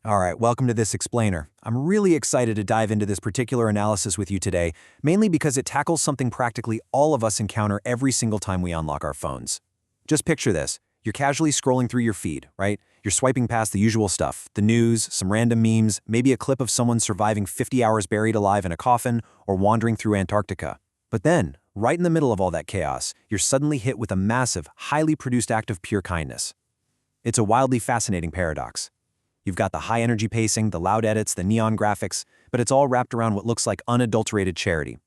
All right, welcome to this explainer. I'm really excited to dive into this particular analysis with you today, mainly because it tackles something practically all of us encounter every single time we unlock our phones. Just picture this. You're casually scrolling through your feed, right? You're swiping past the usual stuff, the news, some random memes, maybe a clip of someone surviving 50 hours buried alive in a coffin or wandering through Antarctica. But then, right in the middle of all that chaos, you're suddenly hit with a massive, highly produced act of pure kindness. It's a wildly fascinating paradox. You've got the high-energy pacing, the loud edits, the neon graphics, but it's all wrapped around what looks like unadulterated charity.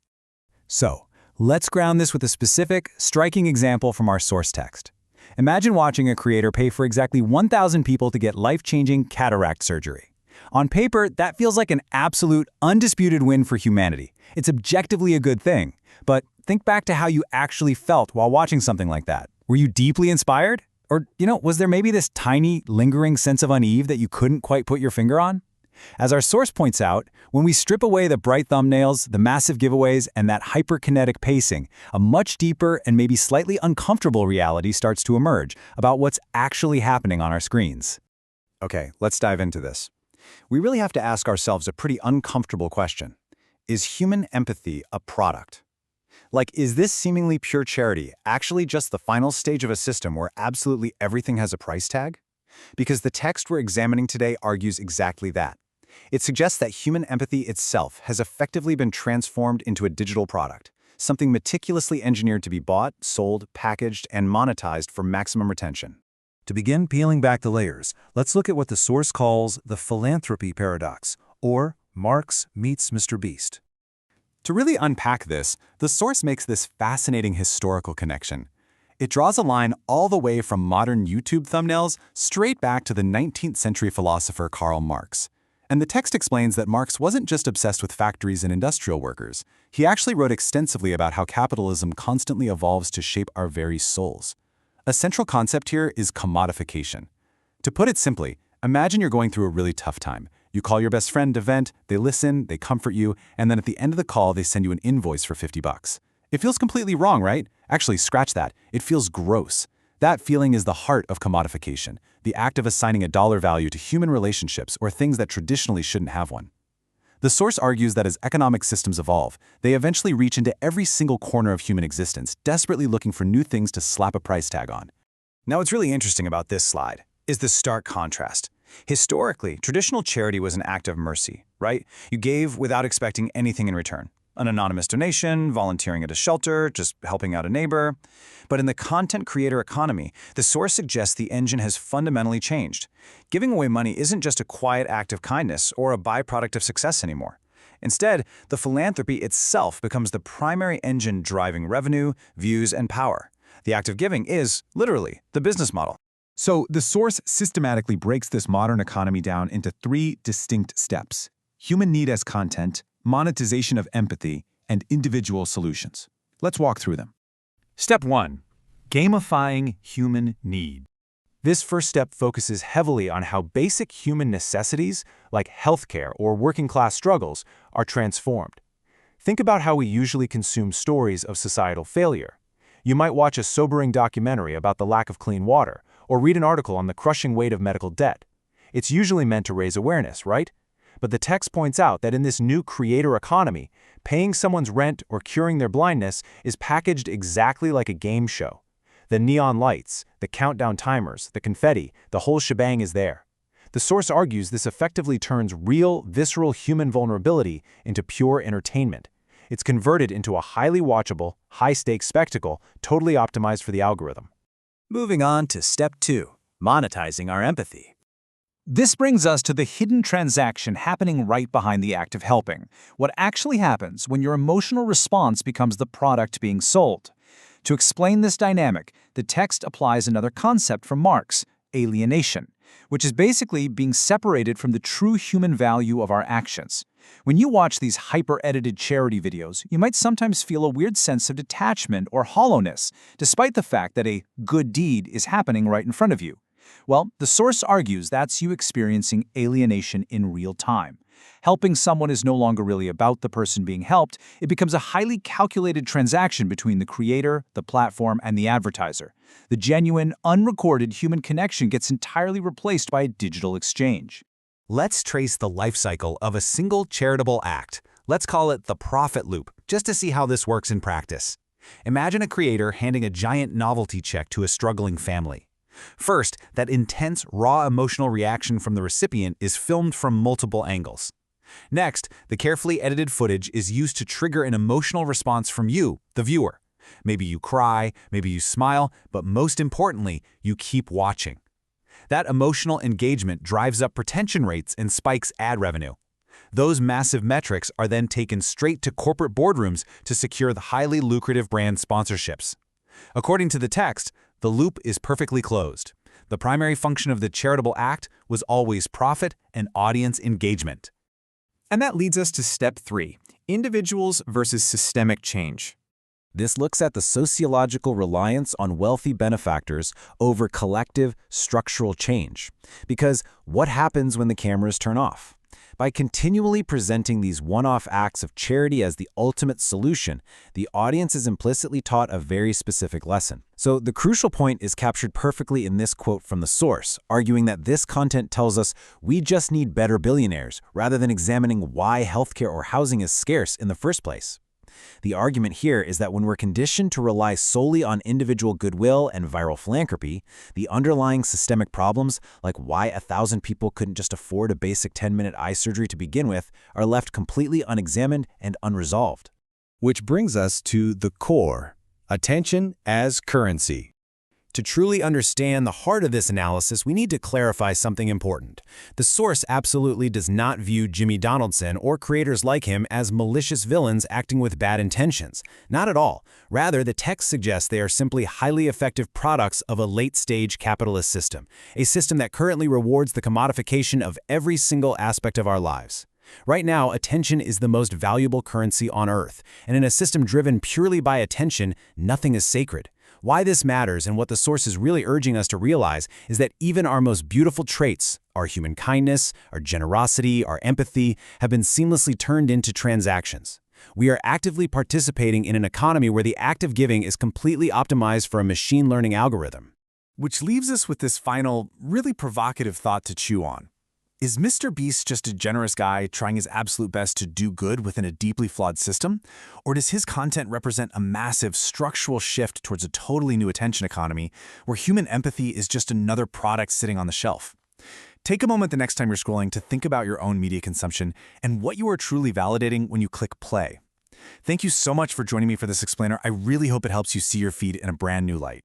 So, let's ground this with a specific, striking example from our source text. Imagine watching a creator pay for exactly 1,000 people to get life-changing cataract surgery. On paper, that feels like an absolute, undisputed win for humanity. It's objectively a good thing. But think back to how you actually felt while watching something like that. Were you deeply inspired? Or, was there maybe this tiny, lingering sense of unease that you couldn't quite put your finger on? As our source points out, when we strip away the bright thumbnails, the massive giveaways, and that hyperkinetic pacing, a much deeper and maybe slightly uncomfortable reality starts to emerge about what's actually happening on our screens. Okay, let's dive into this. We really have to ask ourselves a pretty uncomfortable question. Is human empathy a product? Like, is this seemingly pure charity actually just the final stage of a system where absolutely everything has a price tag? Because the text we're examining today argues exactly that. It suggests that human empathy itself has effectively been transformed into a digital product, something meticulously engineered to be bought, sold, packaged, and monetized for maximum retention. To begin peeling back the layers, let's look at what the source calls the philanthropy paradox, or Marx meets MrBeast. To really unpack this, the source makes this fascinating historical connection. It draws a line all the way from modern YouTube thumbnails straight back to the 19th century philosopher Karl Marx. And the text explains that Marx wasn't just obsessed with factories and industrial workers. He actually wrote extensively about how capitalism constantly evolves to shape our very souls. A central concept here is commodification. To put it simply, imagine you're going through a really tough time. You call your best friend to vent, they listen, they comfort you, and then at the end of the call, they send you an invoice for $50. It feels completely wrong, right? Actually, scratch that. It feels gross. That feeling is the heart of commodification, the act of assigning a dollar value to human relationships or things that traditionally shouldn't have one. The source argues that as economic systems evolve, they eventually reach into every single corner of human existence, desperately looking for new things to slap a price tag on. Now, what's really interesting about this slide is the stark contrast. Historically, traditional charity was an act of mercy, right? You gave without expecting anything in return. An anonymous donation, volunteering at a shelter, just helping out a neighbor. But in the content creator economy, the source suggests the engine has fundamentally changed. Giving away money isn't just a quiet act of kindness or a byproduct of success anymore. Instead, the philanthropy itself becomes the primary engine driving revenue, views, and power. The act of giving is, literally, the business model. So the source systematically breaks this modern economy down into three distinct steps: human need as content, monetization of empathy, and individual solutions. Let's walk through them. Step 1. Gamifying human need. This first step focuses heavily on how basic human necessities, like healthcare or working-class struggles, are transformed. Think about how we usually consume stories of societal failure. You might watch a sobering documentary about the lack of clean water, or read an article on the crushing weight of medical debt. It's usually meant to raise awareness, right? But the text points out that in this new creator economy, paying someone's rent or curing their blindness is packaged exactly like a game show. The neon lights, the countdown timers, the confetti, the whole shebang is there. The source argues this effectively turns real, visceral human vulnerability into pure entertainment. It's converted into a highly watchable, high-stakes spectacle, totally optimized for the algorithm. Moving on to step 2, monetizing our empathy. This brings us to the hidden transaction happening right behind the act of helping. What actually happens when your emotional response becomes the product being sold. To explain this dynamic, the text applies another concept from Marx, alienation, which is basically being separated from the true human value of our actions. When you watch these hyper-edited charity videos, you might sometimes feel a weird sense of detachment or hollowness, despite the fact that a good deed is happening right in front of you. Well, the source argues that's you experiencing alienation in real time. Helping someone is no longer really about the person being helped. It becomes a highly calculated transaction between the creator, the platform, and the advertiser. The genuine, unrecorded human connection gets entirely replaced by a digital exchange. Let's trace the life cycle of a single charitable act. Let's call it the profit loop, just to see how this works in practice. Imagine a creator handing a giant novelty check to a struggling family. First, that intense, raw emotional reaction from the recipient is filmed from multiple angles. Next, the carefully edited footage is used to trigger an emotional response from you, the viewer. Maybe you cry, maybe you smile, but most importantly, you keep watching. That emotional engagement drives up retention rates and spikes ad revenue. Those massive metrics are then taken straight to corporate boardrooms to secure the highly lucrative brand sponsorships. According to the text, the loop is perfectly closed. The primary function of the charitable act was always profit and audience engagement. And that leads us to step 3, individuals versus systemic change. This looks at the sociological reliance on wealthy benefactors over collective structural change. Because what happens when the cameras turn off? By continually presenting these one-off acts of charity as the ultimate solution, the audience is implicitly taught a very specific lesson. So the crucial point is captured perfectly in this quote from the source, arguing that this content tells us we just need better billionaires, rather than examining why healthcare or housing is scarce in the first place. The argument here is that when we're conditioned to rely solely on individual goodwill and viral philanthropy, the underlying systemic problems, like why 1,000 people couldn't just afford a basic 10-minute eye surgery to begin with, are left completely unexamined and unresolved. Which brings us to the core: attention as currency. To truly understand the heart of this analysis, we need to clarify something important. The source absolutely does not view Jimmy Donaldson or creators like him as malicious villains acting with bad intentions. Not at all. Rather, the text suggests they are simply highly effective products of a late-stage capitalist system, a system that currently rewards the commodification of every single aspect of our lives. Right now, attention is the most valuable currency on Earth, and in a system driven purely by attention, nothing is sacred. Why this matters and what the source is really urging us to realize is that even our most beautiful traits, our human kindness, our generosity, our empathy, have been seamlessly turned into transactions. We are actively participating in an economy where the act of giving is completely optimized for a machine learning algorithm. Which leaves us with this final, really provocative thought to chew on. Is MrBeast just a generous guy trying his absolute best to do good within a deeply flawed system? Or does his content represent a massive structural shift towards a totally new attention economy where human empathy is just another product sitting on the shelf? Take a moment the next time you're scrolling to think about your own media consumption and what you are truly validating when you click play. Thank you so much for joining me for this explainer. I really hope it helps you see your feed in a brand new light.